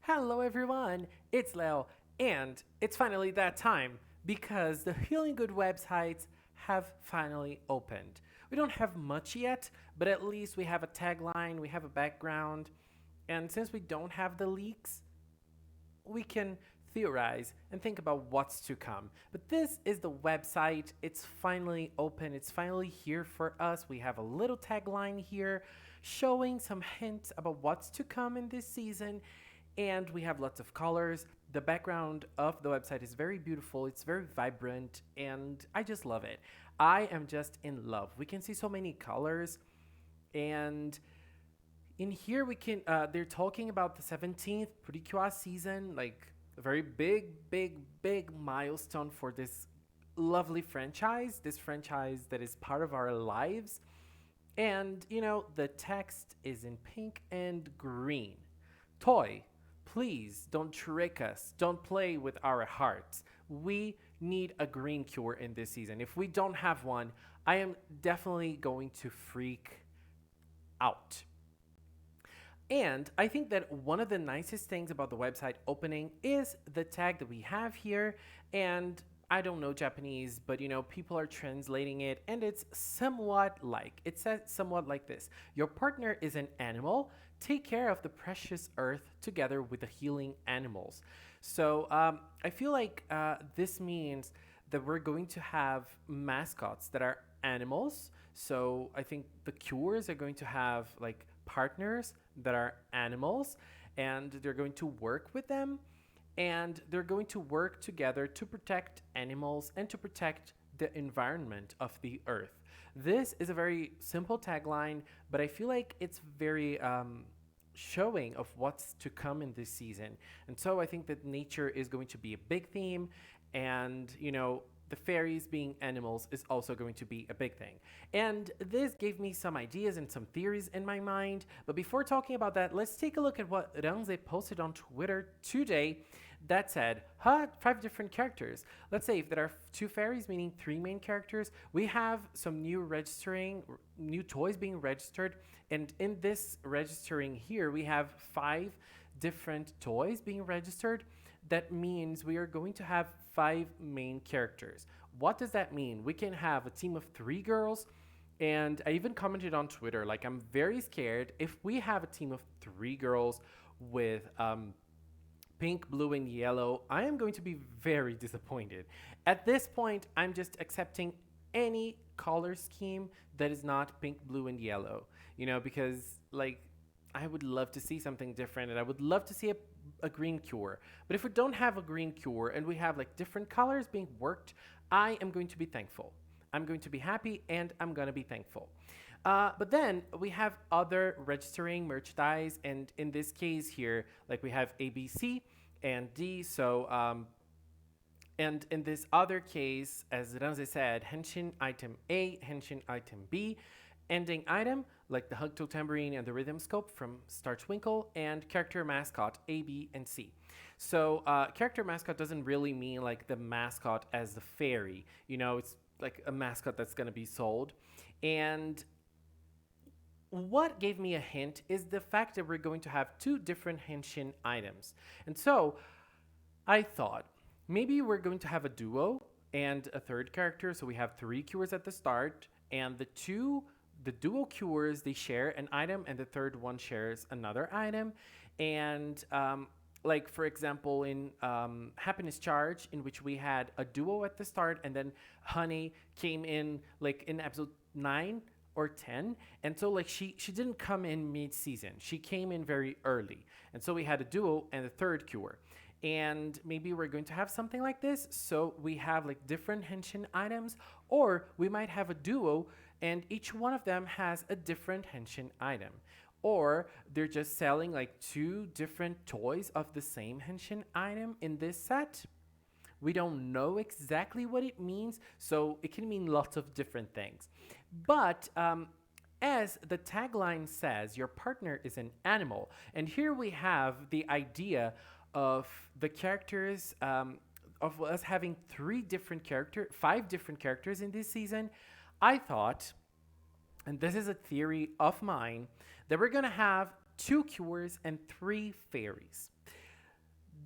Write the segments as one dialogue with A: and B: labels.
A: Hello, everyone. It's Leo, and it's finally that time because the Healing Good websites have finally opened. We don't have much yet, but at least we have a tagline, we have a background, and since we don't have the leaks, we can theorize and think about what's to come. But this is the website. It's finally open. It's finally here for us. We have a little tagline here showing some hints about what's to come in this season. And we have lots of colors. The background of the website is very beautiful. It's very vibrant. And I just love it. I am just in love. We can see so many colors. And in here we can they're talking about the 17th PreCure season, like a very big milestone for this lovely franchise, this franchise that is part of our lives. And the text is in pink and green. Toy, please don't trick us, don't play with our hearts. We need a green cure in this season. If we don't have one, I am definitely going to freak out. And I think that one of the nicest things about the website opening is the tag that we have here. And I don't know Japanese, but people are translating it, and it's it says somewhat like this: Your partner is an animal. Take care of the precious earth together with the healing animals. So I feel like this means that we're going to have mascots that are animals. So I think the cures are going to have like partners that are animals, and they're going to work with them, and they're going to work together to protect animals and to protect the environment of the earth. This is a very simple tagline, but I feel like it's very showing of what's to come in this season. And so I think that nature is going to be a big theme, and the fairies being animals is also going to be a big thing. And this gave me some ideas and some theories in my mind. But before talking about that, let's take a look at what Ranze posted on Twitter today that said, five different characters. Let's say if there are two fairies, meaning three main characters, we have some new toys being registered. And in this registering here, we have five different toys being registered. That means we are going to have five main characters. What does that mean? We can have a team of three girls. And I even commented on Twitter, like, I'm very scared if we have a team of three girls with pink, blue, and yellow. I am going to be very disappointed. At this point, I'm just accepting any color scheme that is not pink, blue, and yellow, because, like, I would love to see something different, and I would love to see a green cure. But if we don't have a green cure and we have like different colors being worked, I am going to be thankful. I'm going to be happy, and I'm going to be thankful. But then we have other registering merchandise, and in this case here, like we have A, B, C, and D. And in this other case, as Ranze said, henshin item A, henshin item B, ending item like the Hugto Tambourine and the Rhythm Scope from Star Twinkle, and character mascot A, B, and C. So character mascot doesn't really mean like the mascot as the fairy. It's like a mascot that's going to be sold. And what gave me a hint is the fact that we're going to have two different henshin items. And so I thought maybe we're going to have a duo and a third character. So we have three cures at the start, and the dual cures, they share an item, and the third one shares another item. And like, for example, in Happiness Charge, in which we had a duo at the start, and then Honey came in like in episode 9 or 10. And so like she didn't come in mid-season. She came in very early. And so we had a duo and a third cure. And maybe we're going to have something like this. So we have like different henshin items, or we might have a duo and each one of them has a different henshin item. Or they're just selling like two different toys of the same henshin item in this set. We don't know exactly what it means, so it can mean lots of different things. But as the tagline says, your partner is an animal. And here we have the idea of the characters, of us having five different characters in this season. I thought, and this is a theory of mine, that we're going to have two cures and three fairies.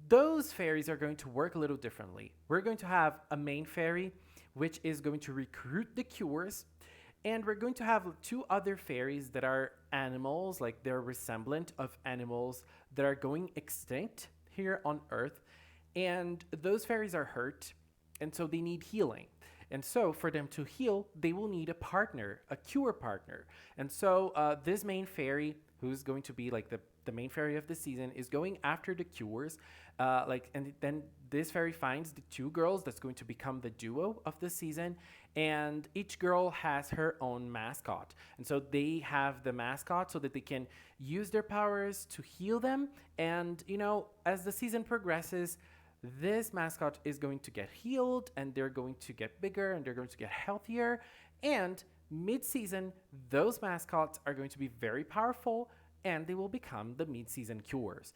A: those fairies are going to work a little differently. We're going to have a main fairy, which is going to recruit the cures. And we're going to have two other fairies that are animals, like they're resemblant of animals that are going extinct here on Earth. And those fairies are hurt, and so they need healing. And so, for them to heal, they will need a partner, a cure partner. And so, this main fairy, who's going to be like the main fairy of the season, is going after the cures. And then this fairy finds the two girls that's going to become the duo of the season. And each girl has her own mascot. And so they have the mascot so that they can use their powers to heal them. And, as the season progresses, this mascot is going to get healed and they're going to get bigger and they're going to get healthier. And mid-season, those mascots are going to be very powerful and they will become the mid-season cures.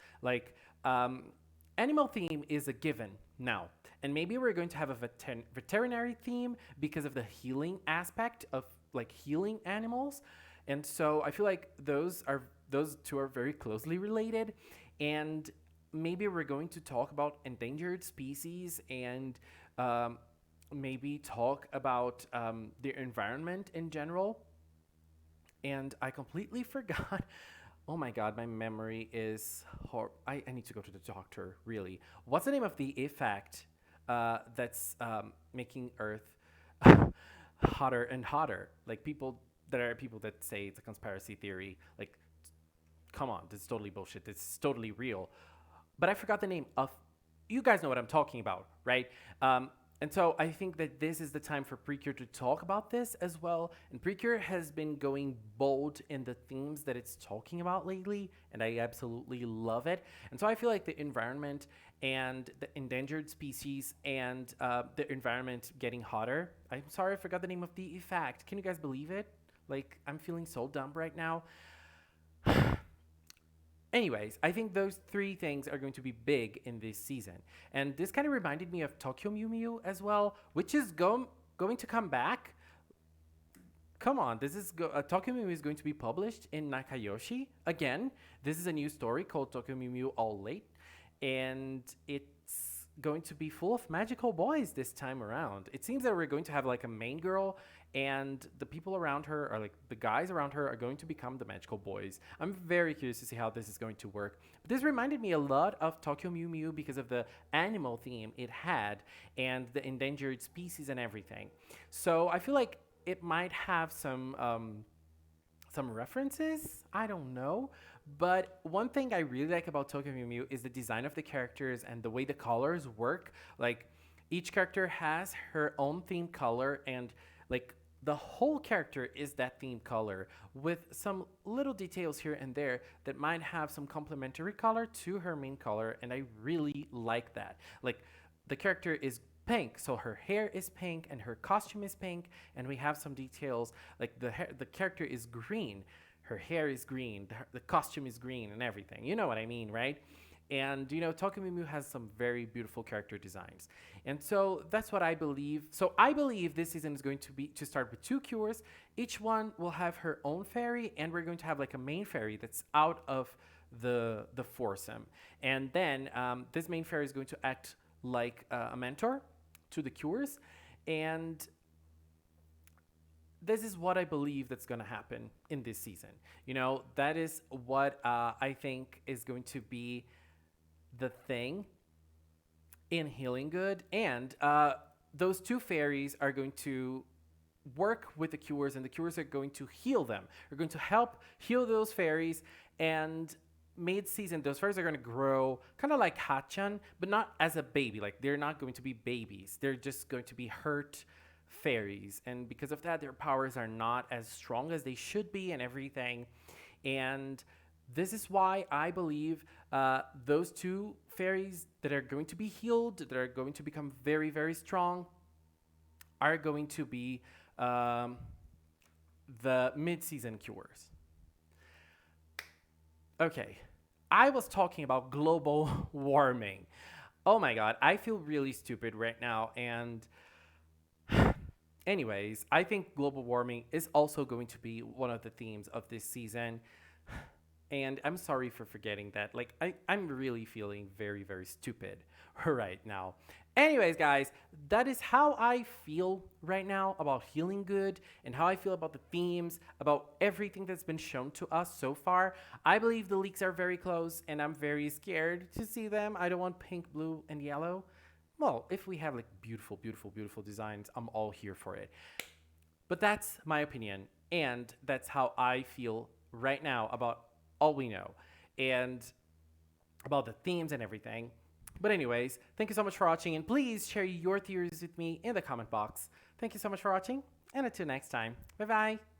A: Animal theme is a given now. And maybe we're going to have a veterinary theme because of the healing aspect of healing animals. And so I feel like those two are very closely related. And maybe we're going to talk about endangered species and maybe talk about the environment in general. And I completely forgot. Oh my god, my memory is horrible. I need to go to the doctor, really. What's the name of the effect that's making Earth hotter and hotter? Like there are people that say it's a conspiracy theory. Like, come on, this is totally bullshit. This is totally real. But I forgot the name of. You guys know what I'm talking about, right? And so I think that this is the time for PreCure to talk about this as well. And PreCure has been going bold in the themes that it's talking about lately, and I absolutely love it. And so I feel like the environment and the endangered species and the environment getting hotter. I'm sorry, I forgot the name of the effect. Can you guys believe it? Like, I'm feeling so dumb right now. Anyways, I think those three things are going to be big in this season. And this kind of reminded me of Tokyo Mew Mew as well, which is going to come back. Come on, Tokyo Mew Mew is going to be published in Nakayoshi again. This is a new story called Tokyo Mew Mew All Late. And it's going to be full of magical boys this time around. It seems that we're going to have like a main girl and the people around her, or like the guys around her, are going to become the magical boys. I'm very curious to see how this is going to work. But this reminded me a lot of Tokyo Mew Mew because of the animal theme it had and the endangered species and everything. So I feel like it might have some references. I don't know. But one thing I really like about Tokyo Mew Mew is the design of the characters and the way the colors work. Like, each character has her own theme color, and like the whole character is that theme color with some little details here and there that might have some complementary color to her main color, and I really like that. Like, the character is pink, so her hair is pink and her costume is pink, and we have some details like the character is green, her hair is green, the costume is green, and everything. You know what I mean, right? And, Tokyo Mew Mew has some very beautiful character designs. And so that's what I believe. So I believe this season is going to start with two cures. Each one will have her own fairy, and we're going to have like a main fairy that's out of the foursome. And then this main fairy is going to act like a mentor to the cures. And this is what I believe that's going to happen in this season. That is what I think is going to be the thing in Healing Good. And those two fairies are going to work with the cures, and the cures are going to heal them. They're going to help heal those fairies, and mid-season, those fairies are going to grow kind of like Hachan, but not as a baby. Like, they're not going to be babies. They're just going to be hurt fairies. And because of that, their powers are not as strong as they should be and everything. And this is why I believe those two fairies that are going to be healed, that are going to become very, very strong, are going to be the mid-season cures. Okay, I was talking about global warming. Oh my god, I feel really stupid right now. And anyways, I think global warming is also going to be one of the themes of this season. And I'm sorry for forgetting that. Like, I'm really feeling very, very stupid right now. Anyways, guys, that is how I feel right now about Healing Good and how I feel about the themes, about everything that's been shown to us so far. I believe the leaks are very close, and I'm very scared to see them. I don't want pink, blue, and yellow. Well, if we have like beautiful, beautiful, beautiful designs, I'm all here for it. But that's my opinion, and that's how I feel right now about all we know and about the themes and everything. But, anyways, thank you so much for watching, and please share your theories with me in the comment box. Thank you so much for watching, and until next time, bye bye.